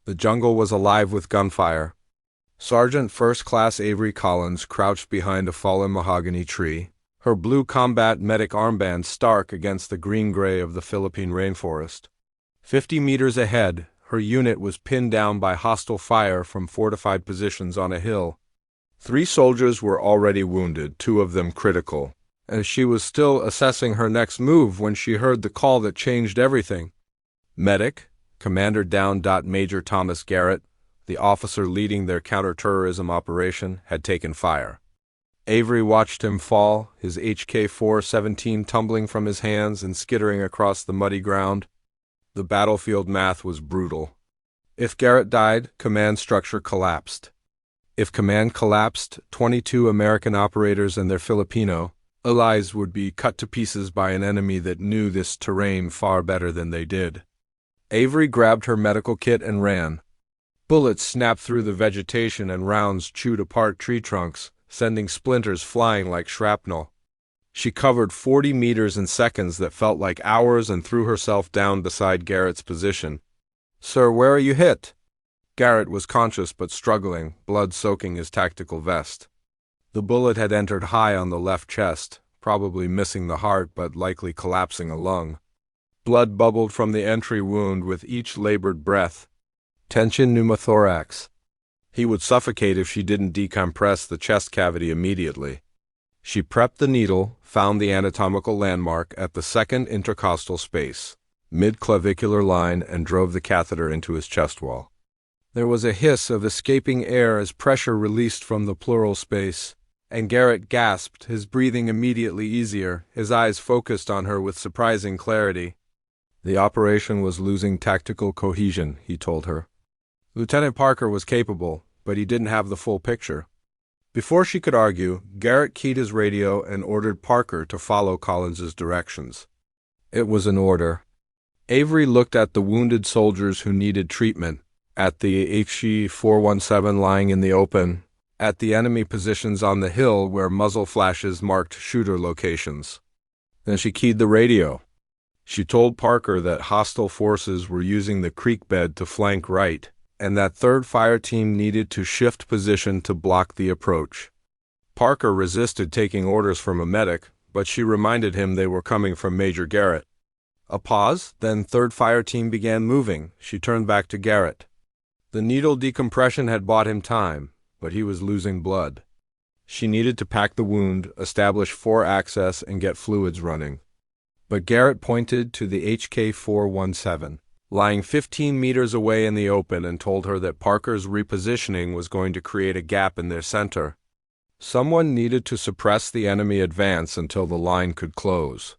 The jungle was alive with gunfire. Sergeant First Class Avery Collins crouched behind a fallen mahogany tree, her blue combat medic armband stark against the green-gray of the Philippine rainforest. 50 meters ahead, her unit was pinned down by hostile fire from fortified positions on a hill. 3 soldiers were already wounded, 2 of them critical, and she was still assessing her next move when she heard the call that changed everything. Medic, Commander down. Major Thomas Garrett, the officer leading their counterterrorism operation, had taken fire. Avery watched him fall, his HK-417 tumbling from his hands and skittering across the muddy ground. The battlefield math was brutal. If Garrett died, command structure collapsed. If command collapsed, 22 American operators and their Filipino allies would be cut to pieces by an enemy that knew this terrain far better than they did. Avery grabbed her medical kit and ran. Bullets snapped through the vegetation and rounds chewed apart tree trunks, sending splinters flying like shrapnel. She covered 40 meters in seconds that felt like hours and threw herself down beside Garrett's position. "Sir, where are you hit?" Garrett was conscious but struggling, blood soaking his tactical vest. The bullet had entered high on the left chest, probably missing the heart but likely collapsing a lung. Blood bubbled from the entry wound with each labored breath. Tension pneumothorax. He would suffocate if she didn't decompress the chest cavity immediately. She prepped the needle, found the anatomical landmark at the second intercostal space, mid-clavicular line, and drove the catheter into his chest wall. There was a hiss of escaping air as pressure released from the pleural space, and Garrett gasped, his breathing immediately easier, his eyes focused on her with surprising clarity. The operation was losing tactical cohesion, he told her. Lieutenant Parker was capable, but he didn't have the full picture. Before she could argue, Garrett keyed his radio and ordered Parker to follow Collins's directions. It was an order. Avery looked at the wounded soldiers who needed treatment, at the HG-417 lying in the open, at the enemy positions on the hill where muzzle flashes marked shooter locations. Then she keyed the radio. She told Parker that hostile forces were using the creek bed to flank right, and that 3rd Fire Team needed to shift position to block the approach. Parker resisted taking orders from a medic, but she reminded him they were coming from Major Garrett. A pause, then 3rd Fire Team began moving. She turned back to Garrett. The needle decompression had bought him time, but he was losing blood. She needed to pack the wound, establish 4 access, and get fluids running. But Garrett pointed to the HK-417, lying 15 meters away in the open, and told her that Parker's repositioning was going to create a gap in their center. Someone needed to suppress the enemy advance until the line could close.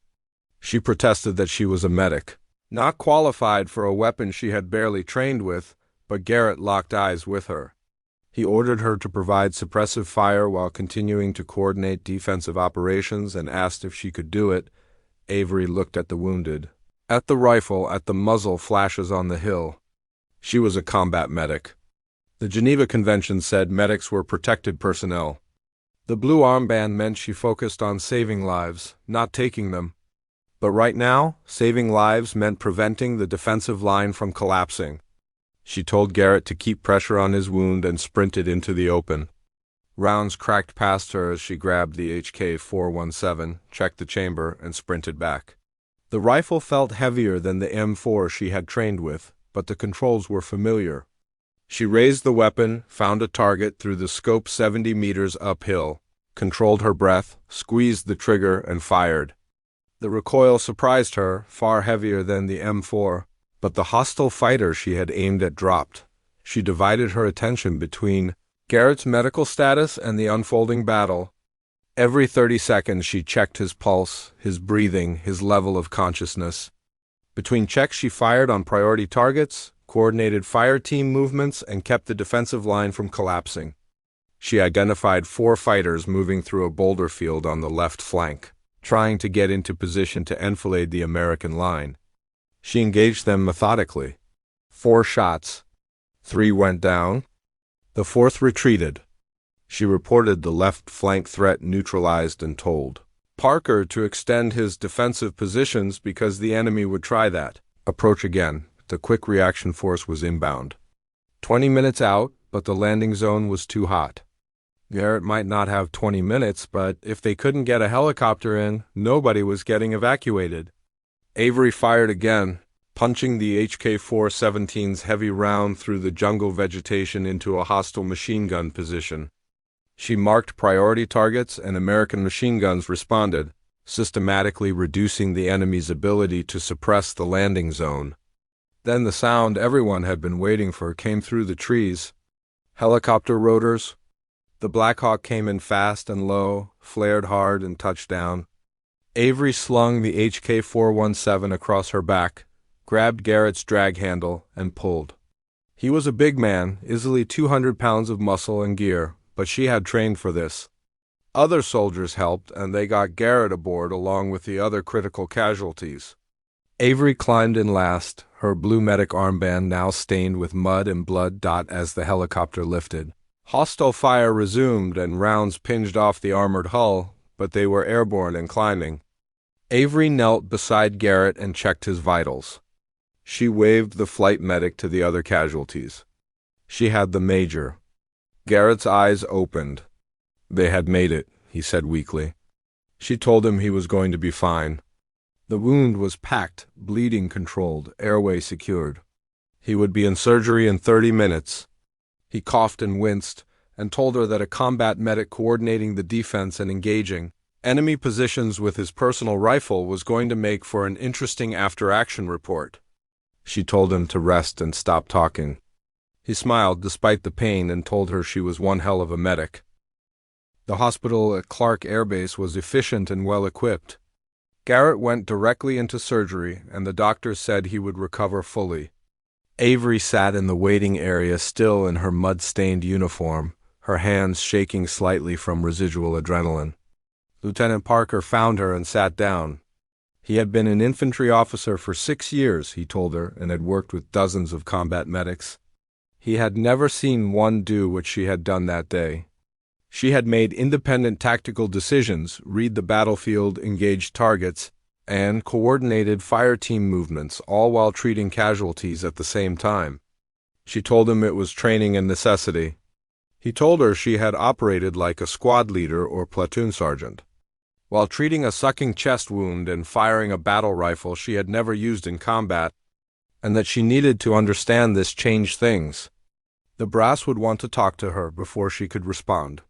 She protested that she was a medic, not qualified for a weapon she had barely trained with, but Garrett locked eyes with her. He ordered her to provide suppressive fire while continuing to coordinate defensive operations and asked if she could do it. Avery looked at the wounded, at the rifle, at the muzzle flashes on the hill. She was a combat medic. The Geneva Convention said medics were protected personnel. The blue armband meant she focused on saving lives, not taking them. But right now, saving lives meant preventing the defensive line from collapsing. She told Garrett to keep pressure on his wound and sprinted into the open. Rounds cracked past her as she grabbed the HK-417, checked the chamber, and sprinted back. The rifle felt heavier than the M4 she had trained with, but the controls were familiar. She raised the weapon, found a target through the scope 70 meters uphill, controlled her breath, squeezed the trigger, and fired. The recoil surprised her, far heavier than the M4, but the hostile fighter she had aimed at dropped. She divided her attention between Garrett's medical status and the unfolding battle. Every 30 seconds she checked his pulse, his breathing, his level of consciousness. Between checks she fired on priority targets, coordinated fire team movements, and kept the defensive line from collapsing. She identified 4 fighters moving through a boulder field on the left flank, trying to get into position to enfilade the American line. She engaged them methodically. 4 shots. 3 went down. The 4th retreated. She reported the left flank threat neutralized and told Parker to extend his defensive positions because the enemy would try that. Approach again. The quick reaction force was inbound. 20 minutes out, but the landing zone was too hot. Garrett might not have 20 minutes, but if they couldn't get a helicopter in, nobody was getting evacuated. Avery fired again, punching the HK-417's heavy round through the jungle vegetation into a hostile machine gun position. She marked priority targets, and American machine guns responded, systematically reducing the enemy's ability to suppress the landing zone. Then the sound everyone had been waiting for came through the trees. Helicopter rotors. The Black Hawk came in fast and low, flared hard, and touched down. Avery slung the HK-417 across her back, grabbed Garrett's drag handle, and pulled. He was a big man, easily 200 pounds of muscle and gear, but she had trained for this. Other soldiers helped, and they got Garrett aboard along with the other critical casualties. Avery climbed in last, her blue medic armband now stained with mud and blood. As the helicopter lifted, hostile fire resumed and rounds pinged off the armored hull, but they were airborne and climbing. Avery knelt beside Garrett and checked his vitals. She waved the flight medic to the other casualties. She had the major. Garrett's eyes opened. They had made it, he said weakly. She told him he was going to be fine. The wound was packed, bleeding controlled, airway secured. He would be in surgery in 30 minutes. He coughed and winced, and told her that a combat medic coordinating the defense and engaging enemy positions with his personal rifle was going to make for an interesting after-action report. She told him to rest and stop talking. He smiled despite the pain and told her she was one hell of a medic. The hospital at Clark Air Base was efficient and well-equipped. Garrett went directly into surgery, and the doctors said he would recover fully. Avery sat in the waiting area still in her mud-stained uniform, her hands shaking slightly from residual adrenaline. Lieutenant Parker found her and sat down. He had been an infantry officer for 6 years, he told her, and had worked with dozens of combat medics. He had never seen one do what she had done that day. She had made independent tactical decisions, read the battlefield, engaged targets, and coordinated fire team movements, all while treating casualties at the same time. She told him it was training and necessity. He told her she had operated like a squad leader or platoon sergeant. While treating a sucking chest wound and firing a battle rifle she had never used in combat, and that she needed to understand this changed things. The brass would want to talk to her before she could respond.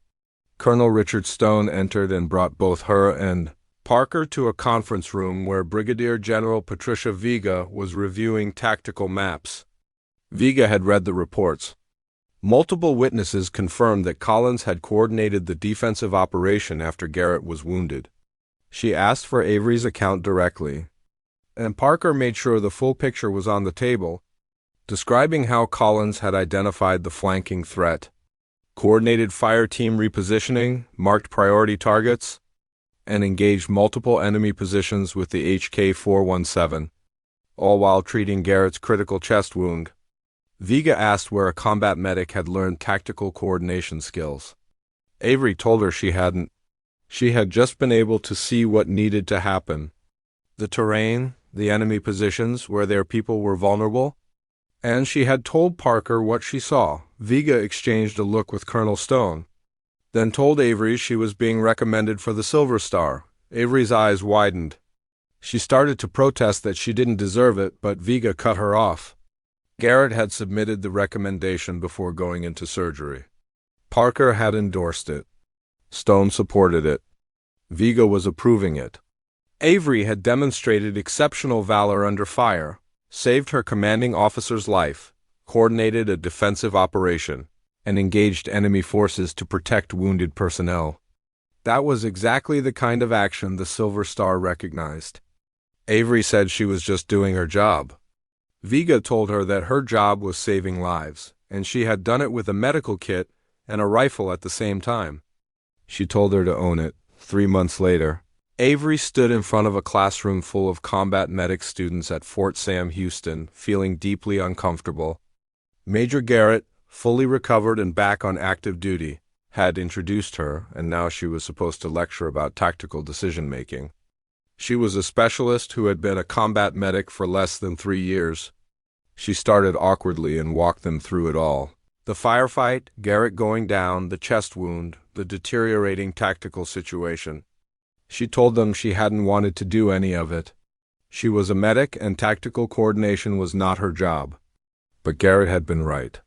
Colonel Richard Stone entered and brought both her and Parker to a conference room where Brigadier General Patricia Vega was reviewing tactical maps. Vega had read the reports. Multiple witnesses confirmed that Collins had coordinated the defensive operation after Garrett was wounded. She asked for Avery's account directly, and Parker made sure the full picture was on the table, describing how Collins had identified the flanking threat, coordinated fire team repositioning, marked priority targets, and engaged multiple enemy positions with the HK-417, all while treating Garrett's critical chest wound. Vega asked where a combat medic had learned tactical coordination skills. Avery told her she hadn't. She had just been able to see what needed to happen. The terrain, the enemy positions where their people were vulnerable, and she had told Parker what she saw. Vega exchanged a look with Colonel Stone, then told Avery she was being recommended for the Silver Star. Avery's eyes widened. She started to protest that she didn't deserve it, but Vega cut her off. Garrett had submitted the recommendation before going into surgery. Parker had endorsed it. Stone supported it. Vega was approving it. Avery had demonstrated exceptional valor under fire, saved her commanding officer's life, coordinated a defensive operation, and engaged enemy forces to protect wounded personnel. That was exactly the kind of action the Silver Star recognized. Avery said she was just doing her job. Vega told her that her job was saving lives, and she had done it with a medical kit and a rifle at the same time. She told her to own it. 3 months later, Avery stood in front of a classroom full of combat medic students at Fort Sam Houston, feeling deeply uncomfortable. Major Garrett, fully recovered and back on active duty, had introduced her, and now she was supposed to lecture about tactical decision-making. She was a specialist who had been a combat medic for less than 3 years. She started awkwardly and walked them through it all. The firefight, Garrett going down, the chest wound, the deteriorating tactical situation. She told them she hadn't wanted to do any of it. She was a medic and tactical coordination was not her job. But Garrett had been right.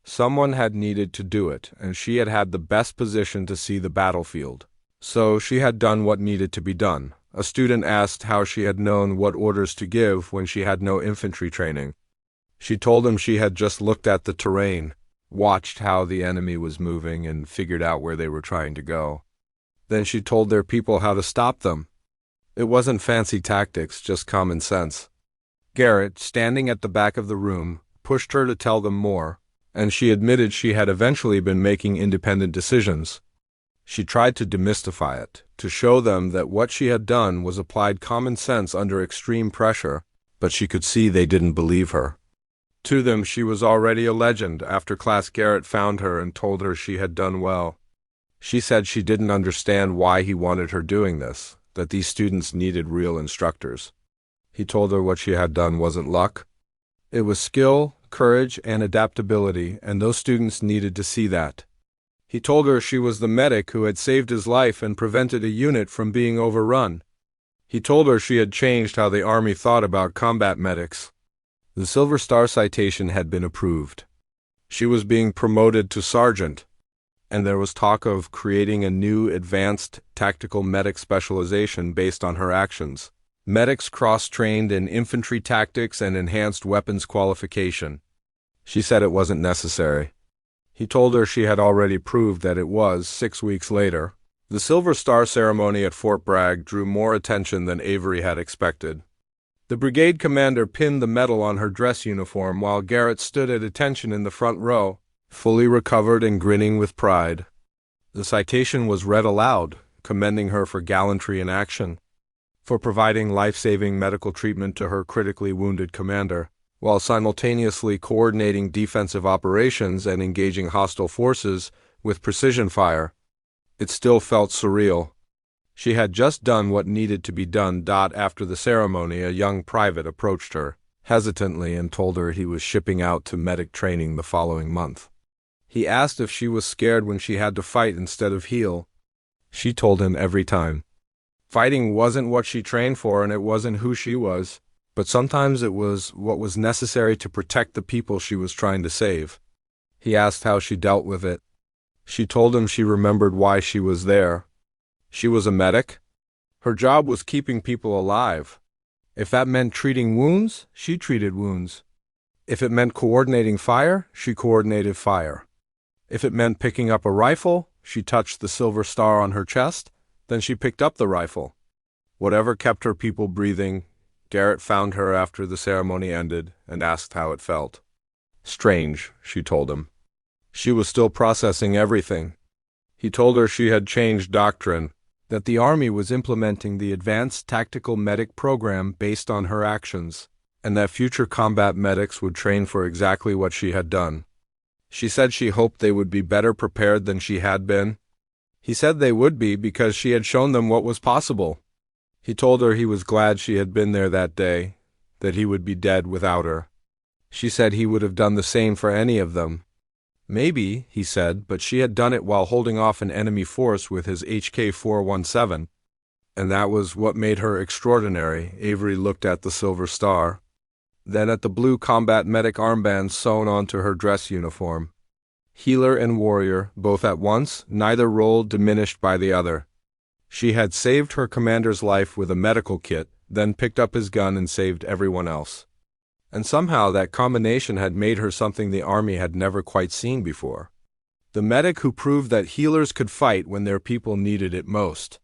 Someone had needed to do it, and she had had the best position to see the battlefield. So she had done what needed to be done. A student asked how she had known what orders to give when she had no infantry training. She told him she had just looked at the terrain, watched how the enemy was moving, and figured out where they were trying to go. Then she told their people how to stop them. It wasn't fancy tactics, just common sense. Garrett, standing at the back of the room, pushed her to tell them more, and she admitted she had eventually been making independent decisions. She tried to demystify it, to show them that what she had done was applied common sense under extreme pressure, but she could see they didn't believe her. To them she was already a legend. After class, Garrett found her and told her she had done well. She said she didn't understand why he wanted her doing this, that these students needed real instructors. He told her what she had done wasn't luck. It was skill, courage, and adaptability, and those students needed to see that. He told her she was the medic who had saved his life and prevented a unit from being overrun. He told her she had changed how the Army thought about combat medics. The Silver Star citation had been approved. She was being promoted to sergeant, and there was talk of creating a new advanced tactical medic specialization based on her actions. Medics cross-trained in infantry tactics and enhanced weapons qualification. She said it wasn't necessary. He told her she had already proved that it was 6 weeks later. The Silver Star ceremony at Fort Bragg drew more attention than Avery had expected. The brigade commander pinned the medal on her dress uniform while Garrett stood at attention in the front row, fully recovered and grinning with pride. The citation was read aloud, commending her for gallantry in action, for providing life-saving medical treatment to her critically wounded commander, while simultaneously coordinating defensive operations and engaging hostile forces with precision fire. It still felt surreal. She had just done what needed to be done. After the ceremony, a young private approached her, hesitantly, and told her he was shipping out to medic training the following month. He asked if she was scared when she had to fight instead of heal. She told him every time. Fighting wasn't what she trained for, and it wasn't who she was, but sometimes it was what was necessary to protect the people she was trying to save. He asked how she dealt with it. She told him she remembered why she was there. She was a medic. Her job was keeping people alive. If that meant treating wounds, she treated wounds. If it meant coordinating fire, she coordinated fire. If it meant picking up a rifle, she touched the silver star on her chest, then she picked up the rifle. Whatever kept her people breathing, Garrett found her after the ceremony ended and asked how it felt. Strange, she told him. She was still processing everything. He told her she had changed doctrine, that the Army was implementing the Advanced Tactical Medic program based on her actions, and that future combat medics would train for exactly what she had done. She said she hoped they would be better prepared than she had been. He said they would be because she had shown them what was possible. He told her he was glad she had been there that day, that he would be dead without her. She said he would have done the same for any of them. Maybe, he said, but she had done it while holding off an enemy force with his HK-417, and that was what made her extraordinary. Avery looked at the Silver Star, then at the blue combat medic armband sewn onto her dress uniform. Healer and warrior, both at once, neither role diminished by the other. She had saved her commander's life with a medical kit, then picked up his gun and saved everyone else. And somehow that combination had made her something the Army had never quite seen before. The medic who proved that healers could fight when their people needed it most.